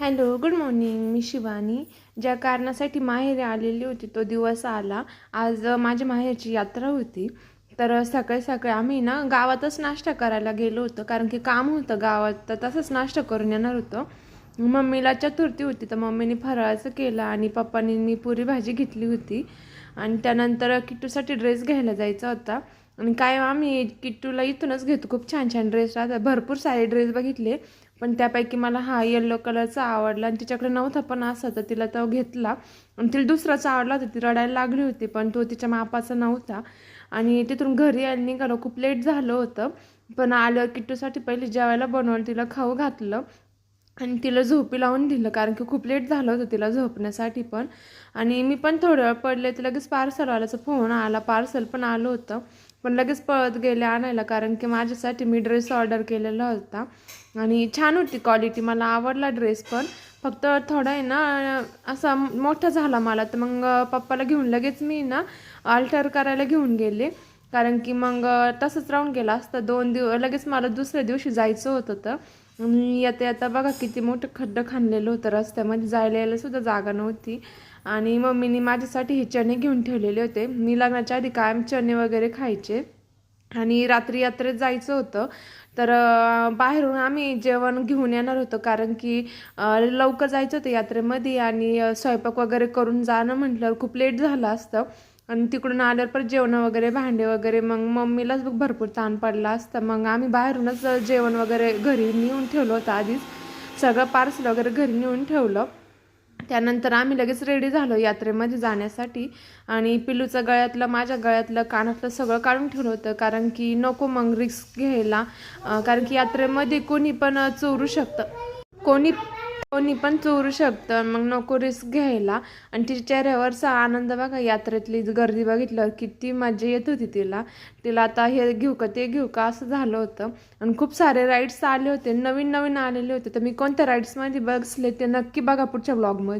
Hello, good morning. मी शिवानी. ज्या कारणासाठी माहेरी आलेली होती तो दिवस आला. आज माझ्या माहेरची यात्रा होती. तर सकाळी सकाळी आम्ही ना गावातच नाश्ता करायला गेलो होतो, कारण की काम होतं गावात, तर तसंच नाश्ता करून येणार होतो. मम्मीला चतुर्थी होती, तर मम्मीने फराळाचं केलं आणि पप्पांनी मी पुरी भाजी घेतली होती. आणि त्यानंतर किट्टूसाठी ड्रेस घ्यायला जायचा होता. आणि काय आम्ही किट्टूला इथूनच घेतो, खूप छान छान ड्रेस राहतात. भरपूर सारे ड्रेस बघितले, पण त्यापैकी मला हा येलो कलरचा आवडला आणि तिच्याकडे नव्हता पण असा, तर तिला तो घेतला. आणि तिला दुसराच आवडला होता, ती रडायला लागली होती, पण तो तिच्या मापाचा नव्हता. आणि तिथून घरी यायला निघालो, खूप लेट झालं होतं. पण आल्यावर किट्टूसाठी पहिले जेवायला बनवलं, तिला खाऊ घातलं आणि तिला झोपी लावून दिलं, कारण की खूप लेट झालं होतं तिला झोपण्यासाठी पण. आणि मी पण थोड्या वेळ पडले, तर लगेच पार्सलवाल्याचा फोन आला, पार्सल पण आलं होतं. पण लगेच पळत गेले आणायला, कारण की माझ्यासाठी मी ड्रेस ऑर्डर केलेला होता आणि छान होती क्वालिटी, मला आवडला ड्रेस. पण फक्त थोडा आहे ना असा मोठा झाला मला, तर मग पप्पाला घेऊन लगेच मी ना अल्टर करायला घेऊन गेले, कारण की मग तसंच राहून गेला असतं 2 दिवस. लगेच मला दुसऱ्या दिवशी जायचं होतं. तर येता येता बघा किती मोठं खड्डं खाणलेलं होतं, रस्त्यामध्ये जायला यायला सुद्धा जागा नव्हती. आणि मम्मीने माझ्यासाठी हे चणे घेऊन ठेवलेले होते. मी लग्नाच्या आधी कायम चणे वगैरे खायचे आणि रात्री यात्रेत जायचं होतं. तर बाहेरून आम्ही जेवण घेऊन येणार होतो, कारण की लवकर जायचं होतं यात्रेमध्ये आणि स्वयंपाक वगैरे करून जाणं म्हटल्यावर खूप लेट झालं असतं. आणि तिकडून आल्यावर परत जेवणं वगैरे भांडे वगैरे मग मम्मीलाच भरपूर ताण पडला असता. मग आम्ही बाहेरूनच जेवण वगैरे घरी नेऊन ठेवलं होतं आधीच, सगळं पार्सल वगैरे घरी नेऊन ठेवलं. त्यानंतर आम्ही लगेच रेडी झालो यात्रेमध्ये जाण्यासाठी. आणि पिलूचं गळ्यातलं, माझ्या गळ्यातलं, कानातलं सगळं काढून ठेवलं होतं, कारण की नको मग रिस्क घ्यायला, कारण की यात्रेमध्ये कोणी पण चोरू शकतं, कोणी कोणी पण चोरू शकतं, मग नको रिस्क घ्यायला. आणि तिच्या चेहऱ्यावरचा आनंद बघा, यात्रेतली गर्दी बघितल्यावर किती मजा येत होती तिला. तिला आता हे घेऊ का ते घेऊ का असं झालं होतं. आणि खूप सारे राईड्स आले होते, नवीन नवीन आलेले होते. तर मी कोणत्या राईड्समध्ये बसले ते नक्की बघा पुढच्या ब्लॉगमध्ये.